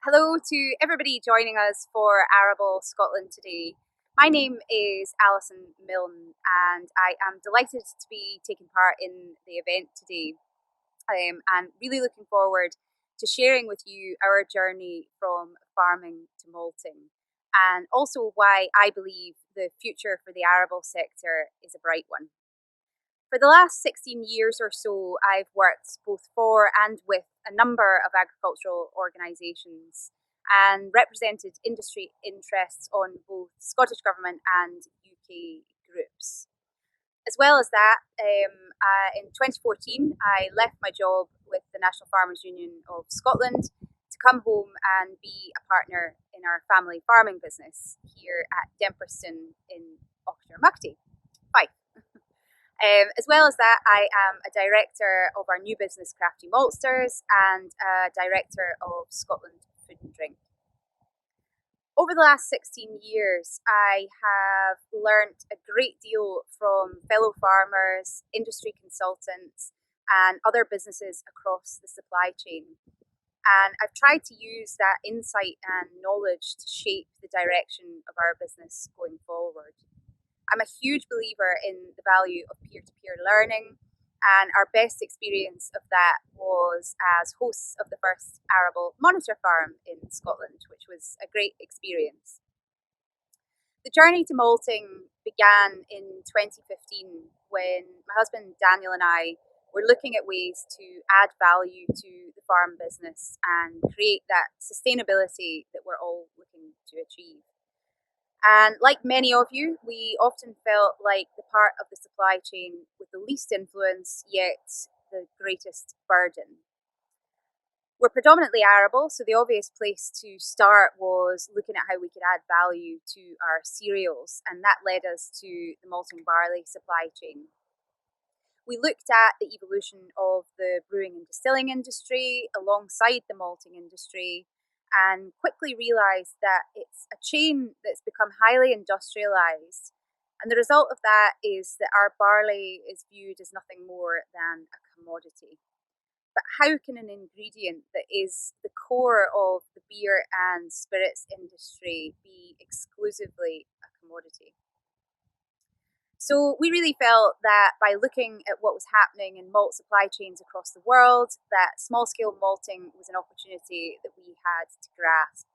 Hello to everybody joining us for Arable Scotland today. My name is Alison Milne and I am delighted to be taking part in the event today. And really looking forward to sharing with you our journey from farming to malting, and also why I believe the future for the arable sector is a bright one. For the last 16 years or so, I've worked both for and with a number of agricultural organisations and represented industry interests on both Scottish Government and UK groups. As well as that, in 2014, I left my job with the National Farmers Union of Scotland to come home and be a partner in our family farming business here at Demperston in Auchtermuchty. As well as that, I am a director of our new business, Crafty Maltsters, and a director of Scotland Food and Drink. Over the last 16 years, I have learnt a great deal from fellow farmers, industry consultants, and other businesses across the supply chain. And I've tried to use that insight and knowledge to shape the direction of our business going forward. I'm a huge believer in the value of peer-to-peer learning, and our best experience of that was as hosts of the first arable monitor farm in Scotland, which was a great experience. The journey to malting began in 2015 when my husband Daniel and I were looking at ways to add value to the farm business and create that sustainability that we're all looking to achieve. And like many of you, we often felt like the part of the supply chain with the least influence, yet the greatest burden. We're predominantly arable, so the obvious place to start was looking at how we could add value to our cereals, and that led us to the malting barley supply chain. We looked at the evolution of the brewing and distilling industry alongside the malting industry, and quickly realised that it's a chain that's become highly industrialised. And the result of that is that our barley is viewed as nothing more than a commodity. But how can an ingredient that is the core of the beer and spirits industry be exclusively a commodity? So we really felt that by looking at what was happening in malt supply chains across the world, that small-scale malting was an opportunity that we had to grasp.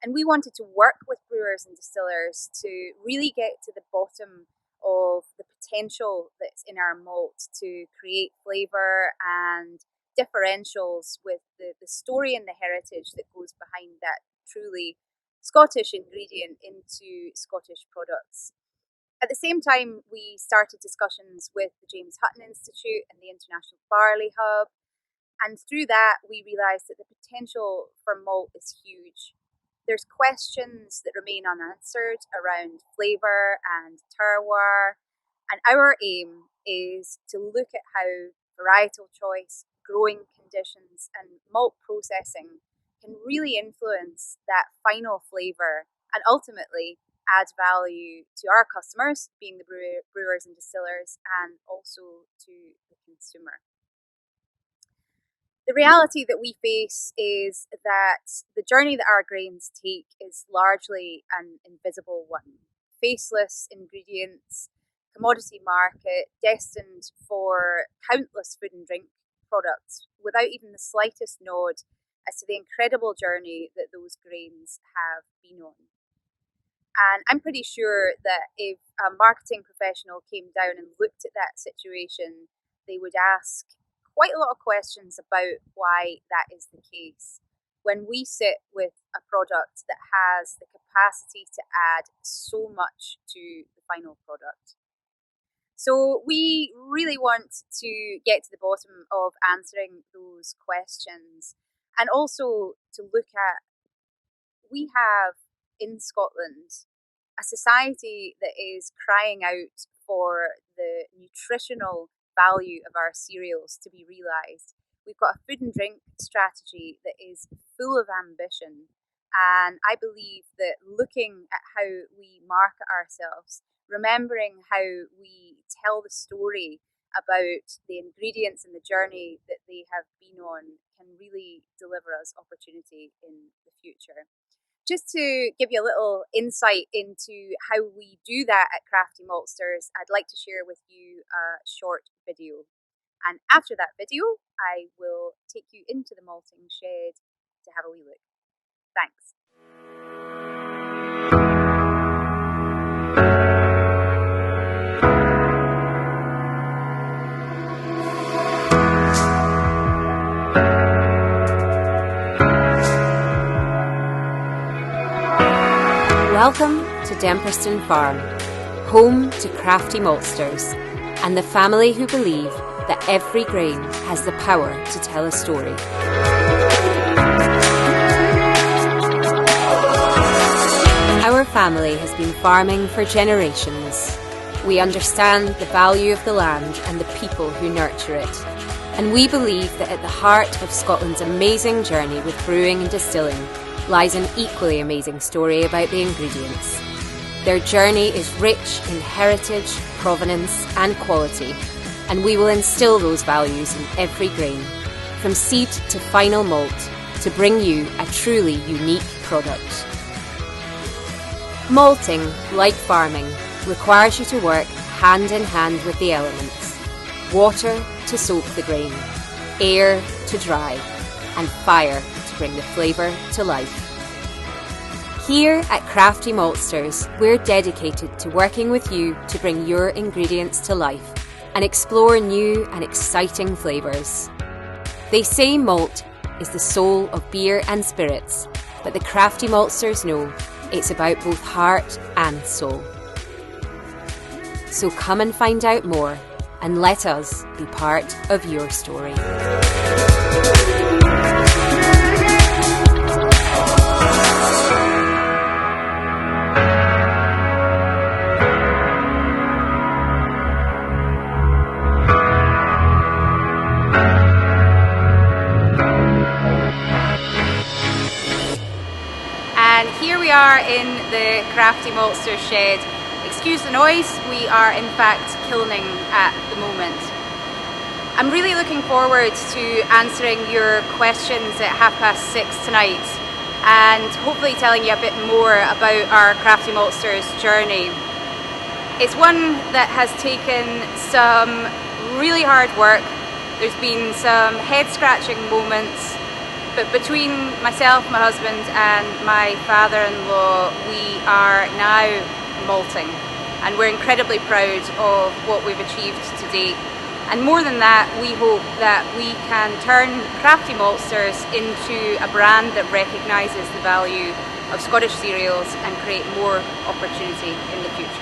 And we wanted to work with brewers and distillers to really get to the bottom of the potential that's in our malt to create flavour and differentials with the story and the heritage that goes behind that truly Scottish ingredient into Scottish products. At the same time, we started discussions with the James Hutton Institute and the International Barley Hub. And through that, we realised that the potential for malt is huge. There's questions that remain unanswered around flavour and terroir. And our aim is to look at how varietal choice, growing conditions, and malt processing can really influence that final flavour and ultimately add value to our customers, being the brewers and distillers, and also to the consumer. The reality that we face is that the journey that our grains take is largely an invisible one. Faceless ingredients, commodity market destined for countless food and drink products without even the slightest nod as to the incredible journey that those grains have been on. And I'm pretty sure that if a marketing professional came down and looked at that situation, they would ask quite a lot of questions about why that is the case. When we sit with a product that has the capacity to add so much to the final product. So we really want to get to the bottom of answering those questions, and also to look at, we have in Scotland a society that is crying out for the nutritional value of our cereals to be realised. We've got a food and drink strategy that is full of ambition, and I believe that looking at how we market ourselves, remembering how we tell the story about the ingredients and the journey that they have been on can really deliver us opportunity in the future. Just to give you a little insight into how we do that at Crafty Maltsters, I'd like to share with you a short video. And after that video, I will take you into the malting shed to have a wee look. Thanks. Welcome to Demperston Farm, home to Crafty Maltsters and the family who believe that every grain has the power to tell a story. Our family has been farming for generations. We understand the value of the land and the people who nurture it. And we believe that at the heart of Scotland's amazing journey with brewing and distilling lies an equally amazing story about the ingredients. Their journey is rich in heritage, provenance and quality, and we will instill those values in every grain, from seed to final malt, to bring you a truly unique product. Malting, like farming, requires you to work hand in hand with the elements. Water to soak the grain, air to dry, and fire to bring the flavour to life. Here at Crafty Maltsters, we're dedicated to working with you to bring your ingredients to life and explore new and exciting flavours. They say malt is the soul of beer and spirits, but the Crafty Maltsters know it's about both heart and soul. So come and find out more and let us be part of your story. And here we are in the Crafty Maltsters shed. Excuse the noise, we are in fact kilning at the moment. I'm really looking forward to answering your questions at 6:30 tonight and hopefully telling you a bit more about our Crafty Maltsters journey. It's one that has taken some really hard work. There's been some head-scratching moments, but between myself, my husband and my father-in-law, we are now malting, and we're incredibly proud of what we've achieved to date. And more than that, we hope that we can turn Crafty Maltsters into a brand that recognises the value of Scottish cereals and create more opportunity in the future.